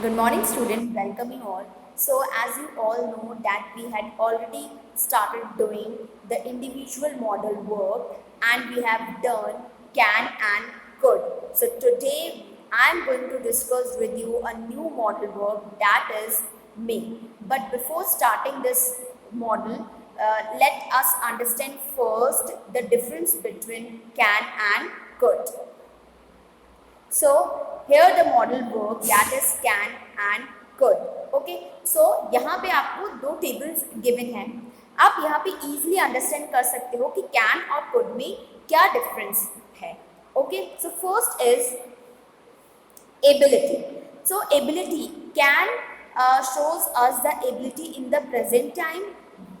Good morning, students. Welcome you all. So, as you all know that we had already started doing the individual model work and we have done can and could. So, today I am going to discuss with you a new model work that is may. But before starting this model, let us understand first the difference between can and could. So here the model verb that is can and could. Okay. So यहाँ पे आपको दो tables given हैं. आप यहाँ पे easily understand कर सकते हो कि कैन और कुड में क्या डिफरेंस है. Okay. So first is ability. So ability can shows us the ability in the present time,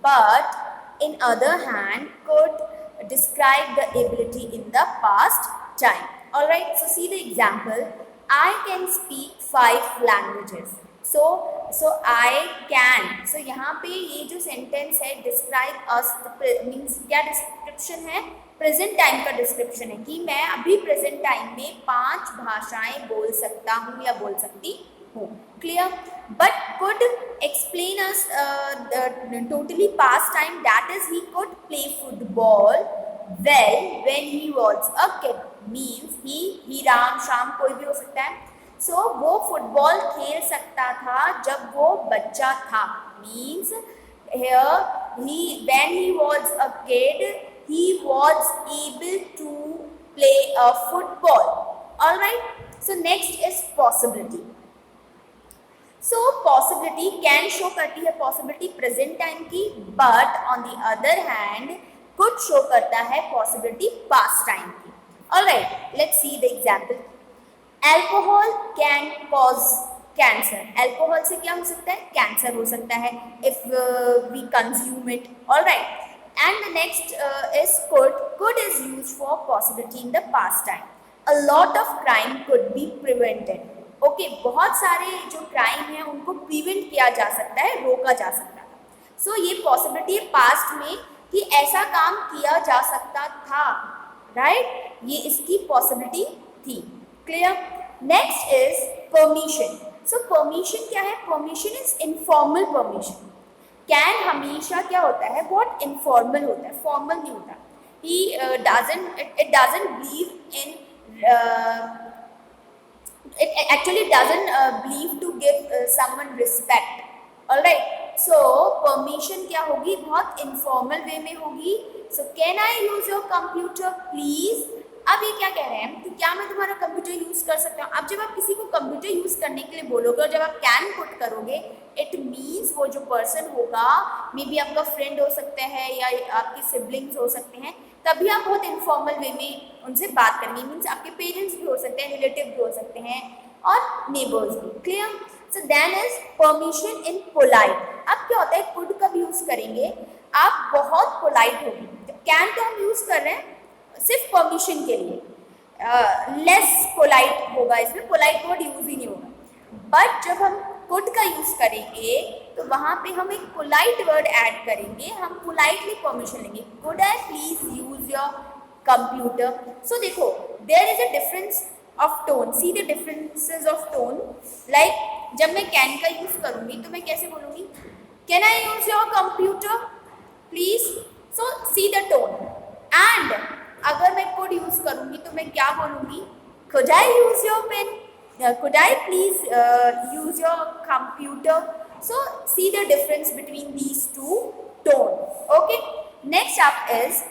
but in other hand could describe the ability in the past time. Alright, so see the example. I can speak 5 languages. So I can. So यहाँ पे ये जो sentence है describe us means क्या description है? Present time का description है कि मैं अभी प्रेजेंट टाइम में 5 भाषाएं बोल सकता हूँ या बोल सकती हूँ. Clear. But could explain us totally past time that is he could play football well when he was a kid. Means he Ram शाम कोई भी हो सकता है. सो वो फुटबॉल खेल सकता था जब वो बच्चा था. Means here he when he was a kid he was able to play a football. Alright. So next is possibility. So possibility can show करती है possibility present time की, but on the other hand could show करता है possibility past time की. Alright. Let's see the example. Alcohol can cause cancer. Alcohol से क्या हो सकता है? Cancer हो सकता है if we consume it. Alright. And the next is could. Could is used for possibility in the past time. A lot of crime could be prevented. Okay, बहुत सारे जो crime हैं उनको prevent किया जा सकता है, रोका जा सकता है. So ये possibility है past में कि ऐसा काम किया जा सकता था, right? ये इसकी possibility थी. Clear? Next is permission. So permission क्या है? Permission is informal permission. Can हमेशा क्या होता है? बहुत इनफॉर्मल होता है, फॉर्मल नहीं होता. He doesn't believe in it actually doesn't believe to give someone respect. Alright. So permission क्या होगी? बहुत इनफॉर्मल वे में होगी. So can I use your computer please? अब ये क्या कह रहे हैं कि क्या मैं तुम्हारा कंप्यूटर यूज कर सकता हूँ. अब जब आप किसी को कंप्यूटर यूज करने के लिए बोलोगे और जब आप कैन पुट करोगे, इट मीन्स वो जो पर्सन होगा मे बी आपका फ्रेंड हो सकता है या आपके सिबलिंग्स हो सकते हैं, तभी आप बहुत इनफॉर्मल वे में उनसे बात करेंगे. मीन्स आपके पेरेंट्स भी हो सकते हैं, रिलेटिव भी हो सकते हैं और नेबर्स भी. Clear. So then is permission in polite. अब क्या होता है? कुड कब यूज करेंगे? आप बहुत पोलाइट होगी. जब कैन तो हम यूज कर रहे हैं सिर्फ परमिशन के लिए, लेस पोलाइट होगा, इसमें पोलाइट वर्ड यूज ही नहीं होगा. बट जब हम कुड का यूज करेंगे तो वहाँ पे हम एक पोलाइट वर्ड ऐड करेंगे. हम पोलाइटली परमिशन लेंगे. Could I please use your computer. So देखो there is a difference of tone. See the differences of tone. Like जब मैं कैन का यूज करूँगी तो मैं कैसे बोलूँगी? Can I use your computer please. So see the tone. And अगर मैं could यूज करूंगी तो मैं क्या बोलूंगी? Could I use your pen? Could I please use your computer? So see the difference between these two tones. Okay. Next up is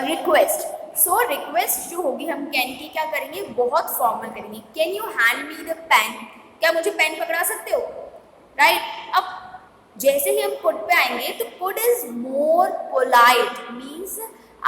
request. So request जो होगी हम can की क्या करेंगे? बहुत फॉर्मल करेंगे. Can you hand me the pen? क्या मुझे पेन पकड़ा सकते हो? Right? अब जैसे ही हम could पे आएंगे तो could is more polite. Means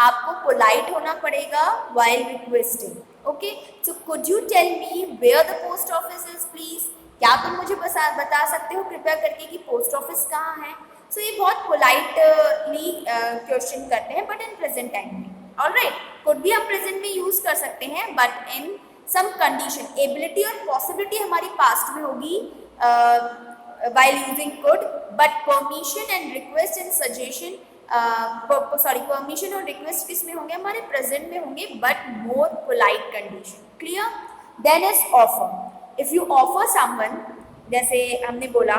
आपको पोलाइट होना पड़ेगा while requesting. Okay. So could you tell me where the post office is please? क्या तुम मुझे बता सकते हो कृपया करके कि पोस्ट ऑफिस कहाँ है? So ये बहुत पोलाइटली क्वेश्चन करते हैं बट इन प्रेजेंट टाइम में. ऑलराइट. कुड भी हम प्रेजेंट में यूज कर सकते हैं but in some condition. Ability और पॉसिबिलिटी हमारी पास्ट में होगी while using could, but permission and request and suggestion permission और रिक्वेस्ट किस में होंगे? हमारे प्रेजेंट में होंगे but more polite condition. Clear. Then is offer. If you offer someone, जैसे हमने बोला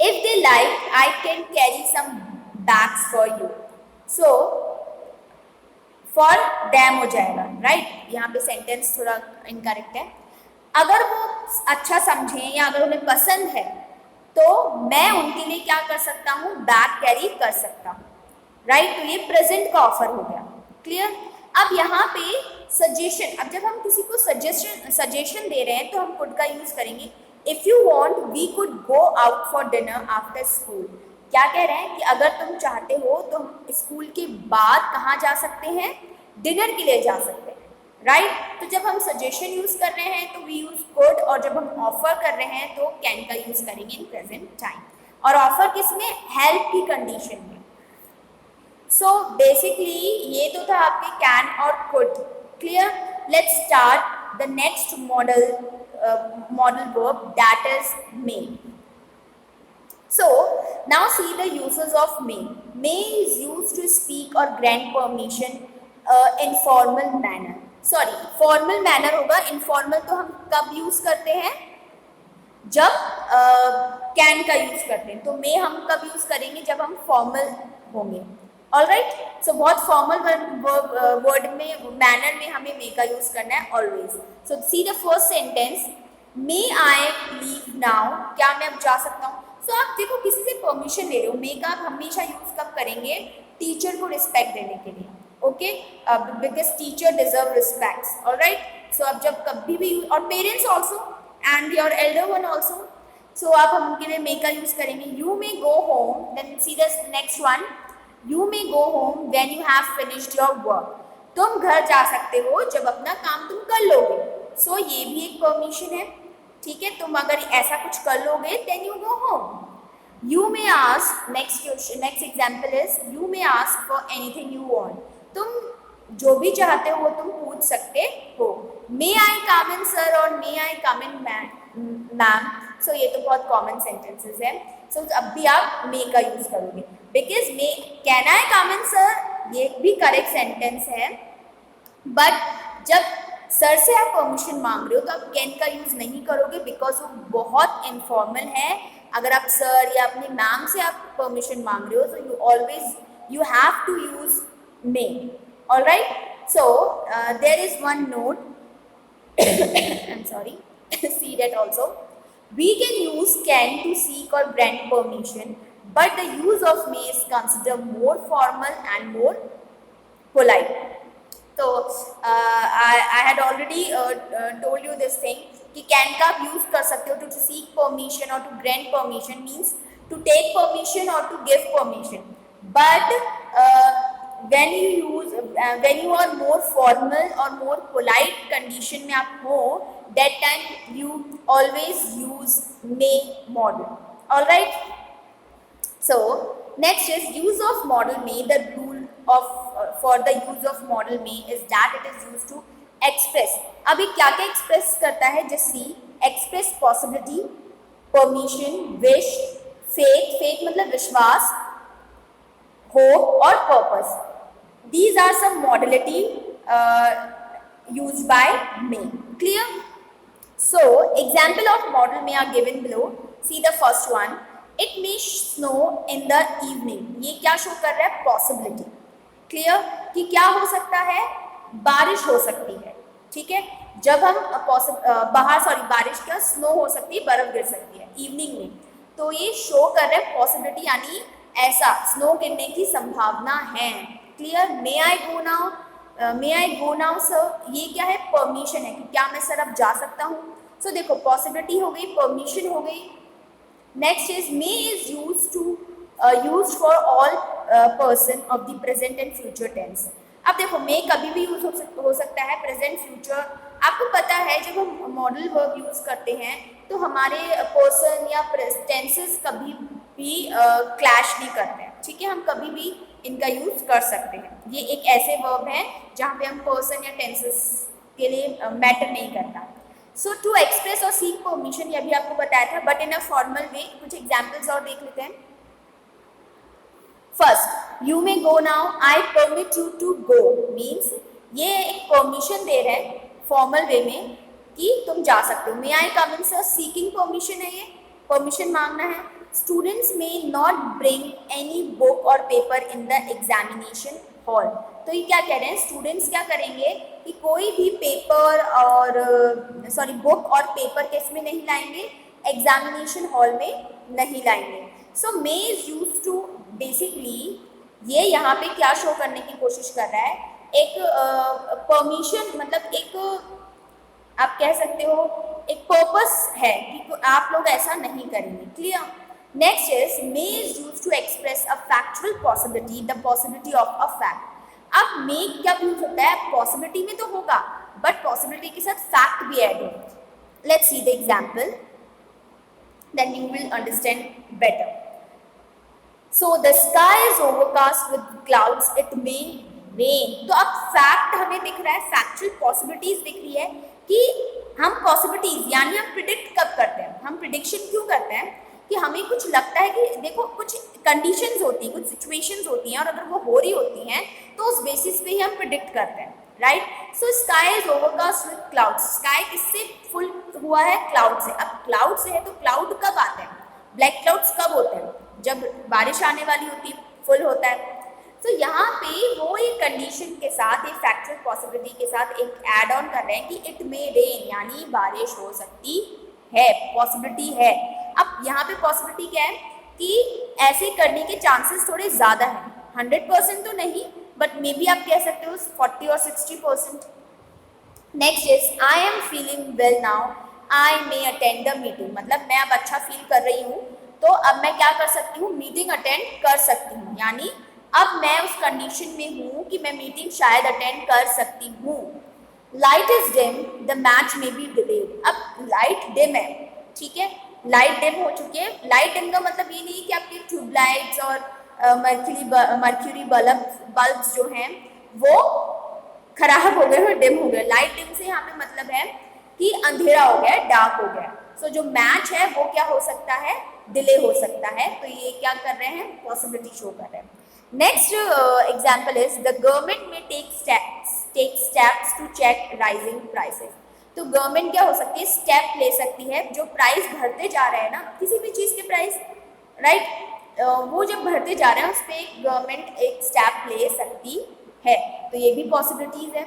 if they like I can carry some bags for you, so for them हो जाएगा, राइट। यहाँ पे सेंटेंस थोड़ा इनकरेक्ट है। अगर वो अच्छा समझें या अगर उन्हें पसंद है तो मैं उनके लिए क्या कर सकता हूँ, बैग कैरी कर सकता हूँ, राइट। तो ये प्रेजेंट का ऑफर हो गया, क्लियर। अब यहाँ पे सजेशन, अब जब हम किसी को सजेशन दे रहे हैं तो हम कुड का यूज करेंगे। If you want we could go out for dinner after school. क्या कह रहे हैं कि अगर तुम चाहते हो तो हम स्कूल के बाद कहाँ जा सकते हैं, डिनर के लिए जा सकते हैं, राइट। तो जब हम सजेशन यूज कर रहे हैं तो वी यूज कुड, और जब हम ऑफर कर रहे हैं तो कैन का यूज करेंगे इन प्रेजेंट टाइम। और ऑफर किसमें, हेल्प की कंडीशन में। सो बेसिकली ये तो था आपके कैन और could, clear. Let's start the next model verb, that is may. So now see the uses of may. May is used to speak or grant permission in formal manner. Sorry, formal manner होगा, informal तो हम कब use करते हैं, जब can का use करते हैं। तो may हम कब यूज करेंगे, जब हम फॉर्मल होंगे, ऑलराइट। सो बहुत फॉर्मल वर्ड में, मैनर में हमें may का यूज करना है always. So see the first sentence, may I leave now, क्या मैं अब जा सकता हूँ। तो आप देखो किसी से परमिशन ले रहे हो, मे का आप हमेशा यूज कब करेंगे, टीचर को रिस्पेक्ट देने के लिए, okay, because teacher deserve respects, all right. So अब जब कभी भी, और parents also and your elder one also, so आप हम उनके लिए मे का यूज करेंगे। You may go home, then see the next one, you may go home when you have finished your work. तुम घर जा सकते हो जब अपना काम तुम कर लोगे। सो ये भी एक परमिशन है, ठीक है। तुम अगर ऐसा कुछ कर लोगे then you go home. You may ask, next example is you may ask for anything you want. तुम जो भी चाहते हो वो तुम पूछ सकते हो। मे आई कम इन सर और मे आई कम इन मैम। सो ये तो बहुत कॉमन सेंटेंसेस है। सो अब भी आप मे का यूज करोगे, because may, can I come in sir, ये भी करेक्ट सेंटेंस है, बट जब सर से आप परमिशन मांग रहे हो तो आप कैन का यूज नहीं करोगे, बिकॉज वो बहुत इनफॉर्मल है। अगर आप सर या अपनी मैम से आप परमिशन मांग रहे हो तो you always you have to use may, alright. So there is one note, I am sorry, see that also, we can use can to seek or grant permission, but the use of may is considered more formal and more polite. तो I had already told you this thing कि can का आप use कर सकते हो to seek permission और to grant permission, means to take permission और to give permission. But when you are more formal or more polite condition में आप हो, that time you always use may model, alright। So next is use of model may. The rule of for the use of model may is that it is used to express। अभी क्या क्या express करता है, just see, express possibility, permission, wish, faith मतलब विश्वास, hope और purpose। These are some modality used by may, clear। So example of model may are given below। See the first one, it may snow in the evening। ये क्या show कर रहा है, possibility, clear, कि क्या हो सकता है, बारिश हो सकती है, ठीक है। जब हम बाहर बारिश क्या, स्नो हो सकती है, बर्फ गिर सकती है इवनिंग में, तो ये शो कर रहा है पॉसिबिलिटी, यानी ऐसा स्नो गिरने की संभावना है, क्लियर। मे आई गो नाउ, मे आई गो नाउ सर, ये क्या है, परमिशन है कि क्या मैं सर अब जा सकता हूँ। सो देखो पॉसिबिलिटी हो गई, परमिशन हो गई। Next is may is used for all person of the present and future tense. अब देखो मे कभी भी यूज हो सकता है, प्रेजेंट फ्यूचर। आपको पता है जब हम मॉडल वर्ब यूज करते हैं तो हमारे पर्सन या टेंसेस कभी भी क्लैश नहीं करते हैं, ठीक है। हम कभी भी इनका यूज कर सकते हैं। ये एक ऐसे वर्ब हैं जहाँ पे हम पर्सन या टेंसेस के लिए मैटर नहीं करता। सो टू एक्सप्रेस और सीक परमिशन, ये भी आपको बताया था, but in a formal way. कुछ एग्जाम्पल्स और देख लेते हैं। First, you may go now, I permit you to go, means ये एक परमिशन दे रहे हैं फॉर्मल वे में कि तुम जा सकते हो। मे आई कम इन सर, सीकिंग परमिशन है, ये परमिशन मांगना है। स्टूडेंट्स में नॉट ब्रिंग एनी बुक और paper in the examination hall. तो ये क्या कह रहे हैं, स्टूडेंट्स क्या करेंगे कि कोई भी पेपर और बुक और पेपर किस में नहीं लाएंगे, एग्जामिनेशन हॉल में नहीं लाएंगे। सो मे इज यूज टू, बेसिकली ये यहाँ पे क्या शो करने की कोशिश कर रहा है, एक परमिशन, मतलब एक आप कह सकते हो एक पर्पस है कि आप लोग ऐसा नहीं करेंगे। Clear. Next is may is use to express a factual possibility, the possibility of a fact. अब मे क्या यूज होता है, पॉसिबिलिटी में तो होगा बट पॉसिबिलिटी के साथ फैक्ट भी ऐड हो। Let's see the example, then you will understand better. So the sky is overcast with clouds, it may rain। तो अब फैक्ट हमें दिख रहा है, फैक्चुअल पॉसिबिलिटीज दिख रही है कि हम पॉसिबिलिटीज यानी हम प्रिडिक्ट कब करते हैं, हम प्रिडिक्शन क्यों करते हैं कि हमें कुछ लगता है कि देखो कुछ कंडीशंस होती हैं, कुछ सिचुएशंस होती हैं और अगर वो हो रही होती हैं तो उस बेसिस पे ही हम प्रिडिक्ट करते हैं, right. So sky is overcast with clouds, sky किससे फुल हुआ है, क्लाउड से। अब क्लाउड से है तो क्लाउड कब आते हैं, ब्लैक क्लाउड्स कब होते हैं, जब बारिश आने वाली होती है, फुल होता है। तो यहाँ पे वो एक कंडीशन के साथ, एक फैक्चुअल पॉसिबिलिटी के साथ एक ऐड ऑन कर रहे हैं कि इट मे रेन, यानी बारिश हो सकती है, पॉसिबिलिटी है। अब यहाँ पे पॉसिबिलिटी क्या है कि ऐसे करने के चांसेस थोड़े ज़्यादा हैं, 100% तो नहीं बट मे बी आप कह सकते हो 40 और 60%। Next is I am feeling well now, I may attend the meeting, मतलब मैं अब अच्छा फील कर रही हूँ तो अब मैं क्या कर सकती हूँ, मीटिंग अटेंड कर सकती हूँ, यानी अब मैं उस कंडीशन में हूँ कि मैं मीटिंग शायद अटेंड कर सकती हूँ। Light is dim, the match में बी डिलेड। अब लाइट डिम है, ठीक है, लाइट डिम हो चुकी है। लाइट डिम का मतलब ये नहीं कि आपके ट्यूबलाइट्स और मर्क्यूरी बल्ब्स जो हैं वो खराब हो गए और डिम हो गए। लाइट डिम से यहाँ पे मतलब है कि अंधेरा हो गया, डार्क हो गया। सो जो मैच है वो क्या हो सकता है, डिले हो सकता है। तो ये क्या कर रहे हैं, पॉसिबिलिटी शो कर रहे हैं। Next example is the government may take steps to check rising prices. तो गवर्नमेंट क्या हो सकती है, स्टेप ले सकती है, जो प्राइस बढ़ते जा रहे हैं ना किसी भी चीज़ के प्राइस, राइट, वो जब बढ़ते जा रहे हैं उस पर गवर्नमेंट एक स्टेप ले सकती है। तो ये भी पॉसिबिलिटीज है।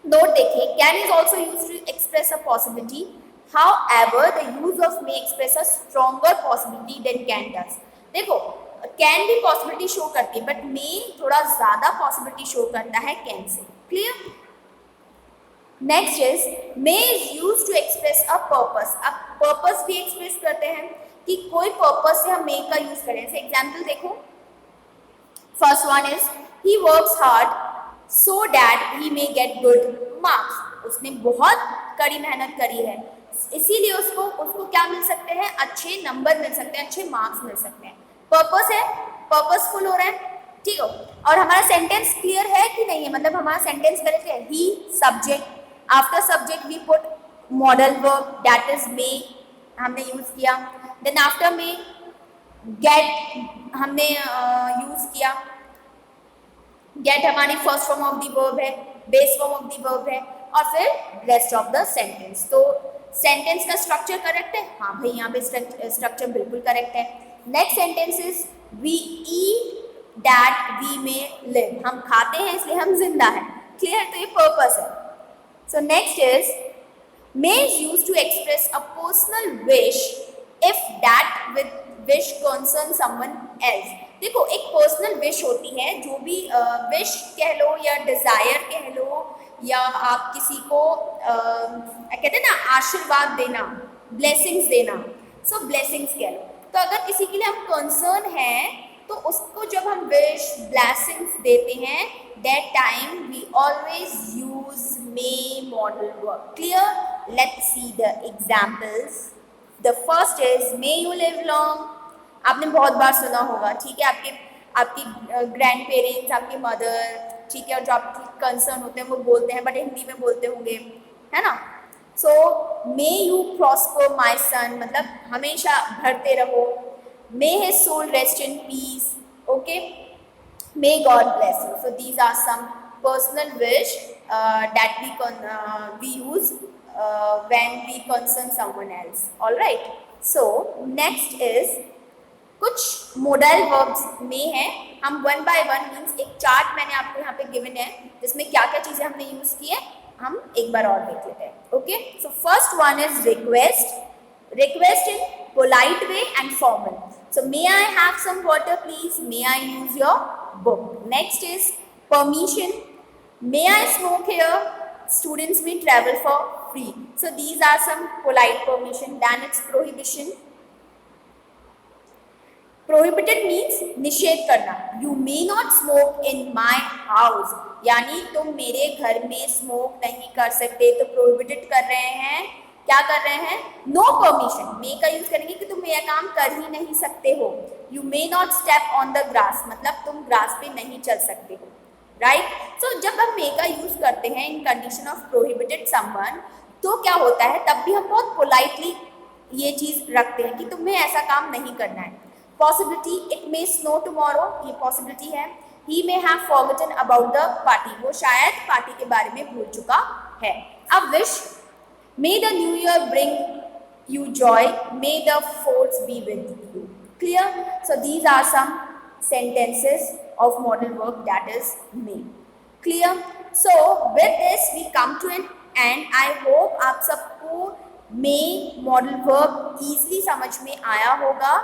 नोट देखिए, can is also use to express a possibility, however the use of may express a stronger possibility than can does। देखो कैन भी पॉसिबिलिटी शो करती है बट मे थोड़ा ज्यादा पॉसिबिलिटी शो करता है कैन से। Clear. Next is may is use to express a purpose. अब पर्पस भी एक्सप्रेस करते हैं कि कोई पर्पस से हम मे का यूज करें। जैसे एग्जाम्पल देखो, first one is he works hard so that he may get good marks. उसने बहुत कड़ी मेहनत करी है इसीलिए उसको क्या मिल सकते हैं, अच्छे नंबर मिल सकते हैं, अच्छे मार्क्स मिल सकते हैं। पर्पस है, पर्पसफुल हो रहा है, ठीक है। और हमारा सेंटेंस क्लियर है कि नहीं है, मतलब हमारा सेंटेंस करेक्ट है। He subject, after subject we put modal verb that is may, हमने यूज किया। देन आफ्टर में गेट हमने यूज किया। गेट हमारी first form of the verb है, base form of the verb है, और फिर रेस्ट ऑफ द सेंटेंस। तो सेंटेंस का स्ट्रक्चर करेक्ट है, हाँ भाई यहाँ पे स्ट्रक्चर बिल्कुल करेक्ट है। Next sentence is we eat that we may live, हम खाते हैं इसलिए हम जिंदा हैं। क्लियर। तो ये पर्पस है। So next is may is use to express a personal wish if that with wish concern someone else. देखो एक पर्सनल विश होती है, जो भी विश कह लो या डिजायर कह लो या आप किसी को कहते हैं ना आशीर्वाद देना, ब्लेसिंग्स देना, सो ब्लेसिंग्स कह लो। तो अगर किसी के लिए हम कंसर्न हैं तो उसको जब हम विश ब्लेसिंग्स देते हैं that time we always use may modal verb. Clear. Let's see the examples. The first is may you live long, आपने बहुत बार सुना होगा, ठीक है। आपकी ग्रैंड पेरेंट्स, आपकी मदर, ठीक है, और जो आपके कंसर्न होते हैं वो बोलते हैं, बट हिंदी में बोलते होंगे, है ना। सो मे यू प्रॉस्पर माई सन, मतलब हमेशा बढ़ते रहो। May his soul rest in peace, okay. May God bless you. So these are some personal wish that we use when we concern someone else. All right. So next is कुछ modal verbs में है, हम one by one means एक chart मैंने आपको यहाँ पे given है जिसमें क्या क्या चीजें हमने यूज की है, हम एक बार और देख लेते हैं. Okay, so first one is request. Request in polite way and formal. So may I have some water please, may I use your book. Next is permission. May I smoke here, students may travel for free. So these are some polite permission. Then it's prohibition. Prohibited means निषेध करना. You may not smoke in my house. यानी तुम मेरे घर में smoke नहीं कर सकते. तो prohibited कर रहे हैं, क्या कर रहे हैं? No permission. may का यूज करेंगे कि तुम यह काम कर ही नहीं सकते हो. You may not step on the grass, मतलब तुम ग्रास पे नहीं चल सकते हो. राइट. सो जब हम मे का यूज करते हैं इन कंडीशन ऑफ प्रोहिबिटेड समवन, तो क्या होता है, तब भी हम बहुत पोलाइटली ये चीज रखते हैं कि तुम्हें ऐसा काम नहीं करना है. Possibility, it may snow tomorrow, ये पॉसिबिलिटी है. He may have forgotten about the party, वो शायद पार्टी के बारे में भूल चुका है. अब wish, may the new year bring you joy, may the force be with you. Clear. So these are some sentences of modal verb, that is may. Clear. So with this we come to an end. I hope आप सबको may modal verb easily समझ में आया होगा.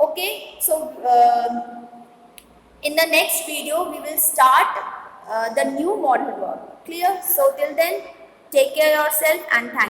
Okay, so in the next video we will start the new modal verb. Clear. So till then, take care yourself and thank you.